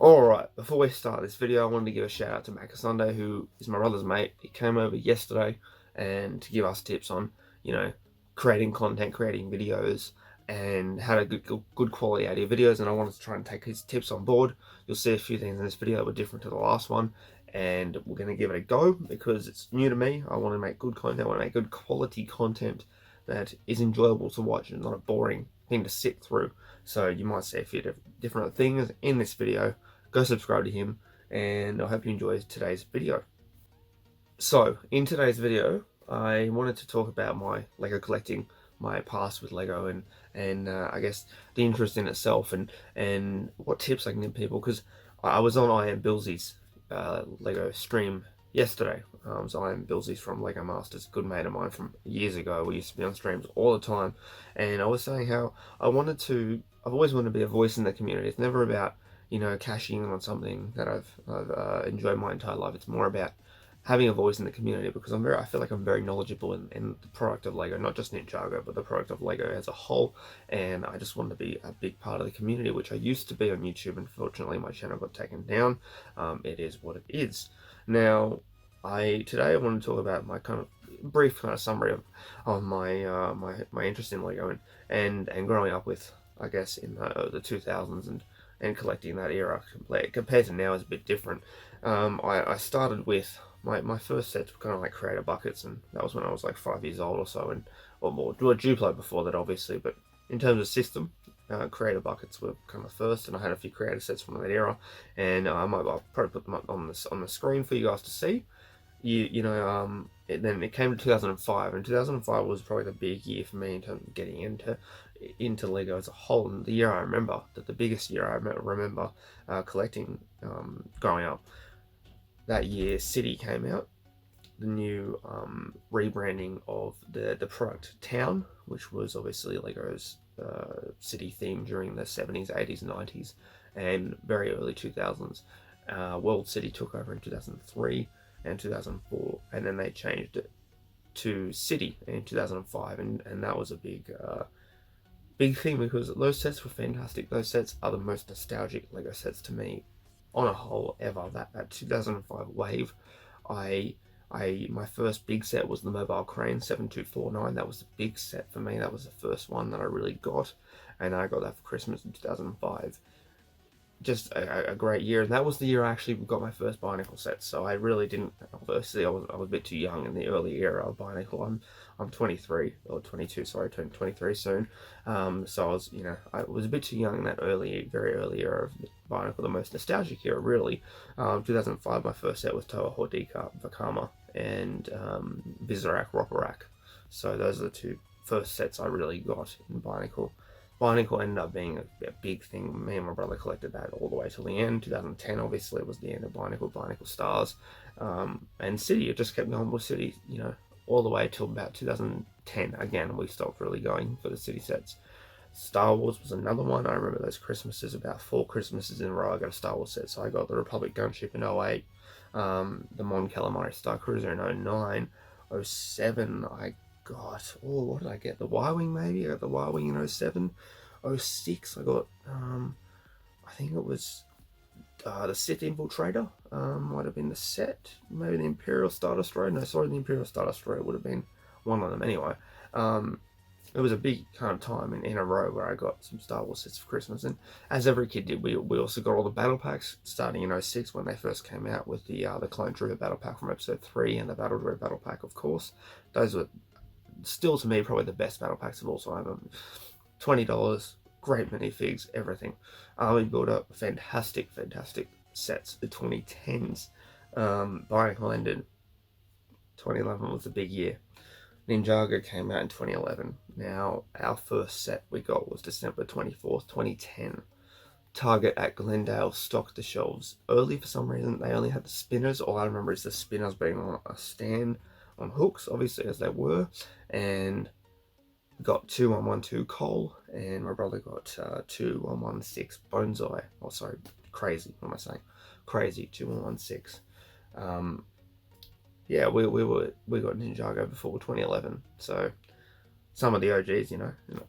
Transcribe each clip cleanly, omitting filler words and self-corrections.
Alright, before we start this video, I wanted to give a shout out to Sunday, who is my brother's mate. He came over yesterday and to give us tips on, creating content, creating videos, and how to get good quality out of your videos. And I wanted to try and take his tips on board. You'll see a few things in this video that were different to the last one, and we're going to give it a go because it's new to me. I want to make good content. I want to make good quality content that is enjoyable to watch and not a boring thing to sit through. So you might see a few different things in this video. Go subscribe to him, and I hope you enjoy today's video. So in today's video, I wanted to talk about my Lego collecting, my past with Lego, and I guess the interest in itself, and what tips I can give people, because I was on I Am Billsy's Lego stream yesterday. So I Am Billsy's from Lego Masters, a good mate of mine from years ago. We used to be on streams all the time, and I was saying how I've always wanted to be a voice in the community. It's never about cashing in on something that I've enjoyed my entire life. It's more about having a voice in the community, because I feel like I'm very knowledgeable in the product of Lego, not just Ninjago, but the product of Lego as a whole. And I just want to be a big part of the community, which I used to be on YouTube. Unfortunately, my channel got taken down. It is what it is. Now, today I want to talk about my kind of brief kind of summary of my my interest in Lego and growing up with, I guess, in the 2000s and collecting that era. Compared to now is a bit different. I started with my first sets were kind of like creator buckets, and that was when I was like 5 years old or so, or more. Duplo before that, obviously, but in terms of system, creator buckets were kind of first, and I had a few creator sets from that era, and I'll probably put them up on the screen for you guys to see. Then it came to 2005, and 2005 was probably the big year for me in terms of getting into Lego as a whole. And the year I remember, the biggest year I remember collecting growing up, that year City came out, the new rebranding of the product Town, which was obviously Lego's City theme during the 70s, 80s, 90s, and very early 2000s. World City took over in 2003 and 2004, and then they changed it to City in 2005, and that was a big thing, because those sets were fantastic. Those sets are the most nostalgic Lego sets to me on a whole ever. That 2005 wave, my first big set was the Mobile Crane 7249. That was the big set for me. That was the first one that I really got, and I got that for Christmas in 2005. Just a great year, and that was the year I actually got my first Bionicle set. So I really didn't. Obviously, I was a bit too young in the early era of Bionicle. I'm 23 or 22. Sorry, turning 23 soon. So I was a bit too young in that very early era of Bionicle, the most nostalgic era, really. 2005, my first set was Toa Hordika, Vakama, and Vizorak Roparak. So those are the two first sets I really got in Bionicle. Bionicle ended up being a big thing. Me and my brother collected that all the way till the end. 2010 obviously was the end of Bionicle Stars, and City. It just kept going with City, all the way till about 2010. Again, we stopped really going for the City sets. Star Wars was another one. I remember those Christmases, about 4 Christmases in a row I got a Star Wars set. So I got the Republic Gunship in 08, the Mon Calamari Star Cruiser in 09, 07 I got, what did I get? The Y-Wing maybe? I got the Y-Wing in 07. 06 I got, I think it was the Sith Infiltrator, might have been the set. Maybe the Imperial Star Destroyer. No, sorry, the Imperial Star Destroyer would have been one of them anyway. It was a big kind of time in a row where I got some Star Wars sets for Christmas, and as every kid did, we also got all the battle packs starting in 06 when they first came out, with the Clone Trooper battle pack from episode 3 and the Battle Droid battle pack, of course. Those were still to me probably the best battle packs of all time. $20, great minifigs, everything. We built up fantastic sets. The 2010s, Bionicle ended. 2011 was a big year. Ninjago came out in 2011. Now, our first set we got was December 24th, 2010. Target at Glendale stocked the shelves early for some reason. They only had the spinners. All I remember is the spinners being on a stand on hooks, obviously, as they were, and got 2112 Cole, and my brother got 2116 Bonsai. Oh, sorry, Crazy. What am I saying? Crazy 2116. Yeah, we got Ninjago before 2011, so some of the OGs,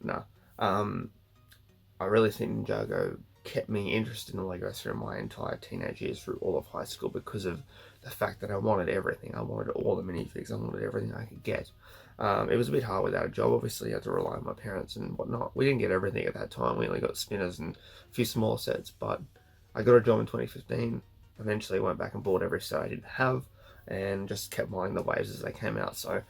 nah. I really think Ninjago kept me interested in Legos through my entire teenage years, through all of high school, because of the fact that I wanted everything. I wanted all the minifigs. I wanted everything I could get. It was a bit hard without a job. Obviously, I had to rely on my parents and whatnot. We didn't get everything at that time. We only got spinners and a few small sets, but I got a job in 2015. Eventually, went back and bought every set I didn't have, and just kept buying the waves as they came out. So,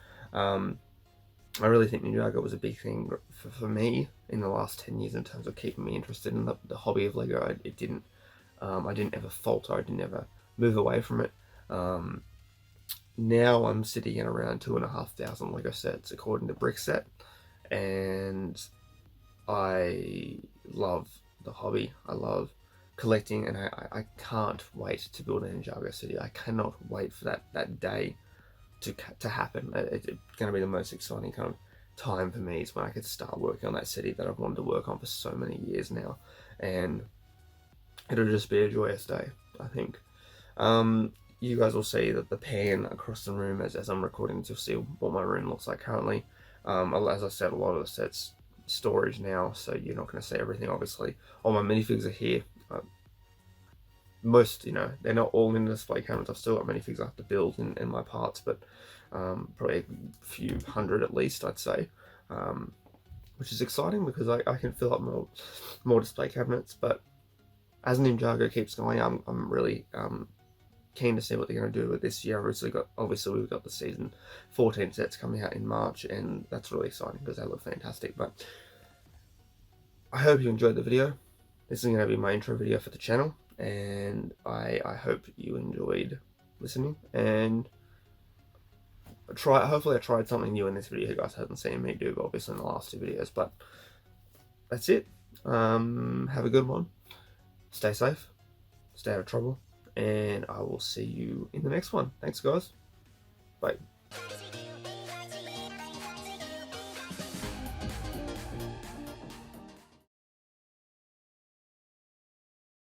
I really think Ninjago was a big thing for me in the last 10 years in terms of keeping me interested in the hobby of Lego. I didn't ever falter. I didn't ever move away from it. Now I'm sitting at around 2,500 Lego sets according to Brickset, and I love the hobby. I love collecting, and I can't wait to build a Ninjago City. I cannot wait for that day to happen. It's going to be the most exciting kind of time for me, is when I could start working on that city that I've wanted to work on for so many years now, and it'll just be a joyous day, I think. You guys will see that the pan across the room as I'm recording, you'll see what my room looks like currently. As I said, a lot of the sets storage now, so you're not going to see everything. Obviously, all my minifigs are here. Most, they're not all in the display cabinets. I've still got minifigs I have to build in my parts, but probably a few hundred at least, I'd say, which is exciting because I can fill up more display cabinets. But as Ninjago keeps going, I'm really keen to see what they're going to do with this year. Obviously we've got the season 14 sets coming out in March, and that's really exciting because they look fantastic. But I hope you enjoyed the video. This is going to be my intro video for the channel, and I hope you enjoyed listening, and hopefully I tried something new in this video you guys haven't seen me do, obviously, in the last 2 videos. But that's it. Have a good one. Stay safe. Stay out of trouble. And I will see you in the next one. Thanks, guys. Bye.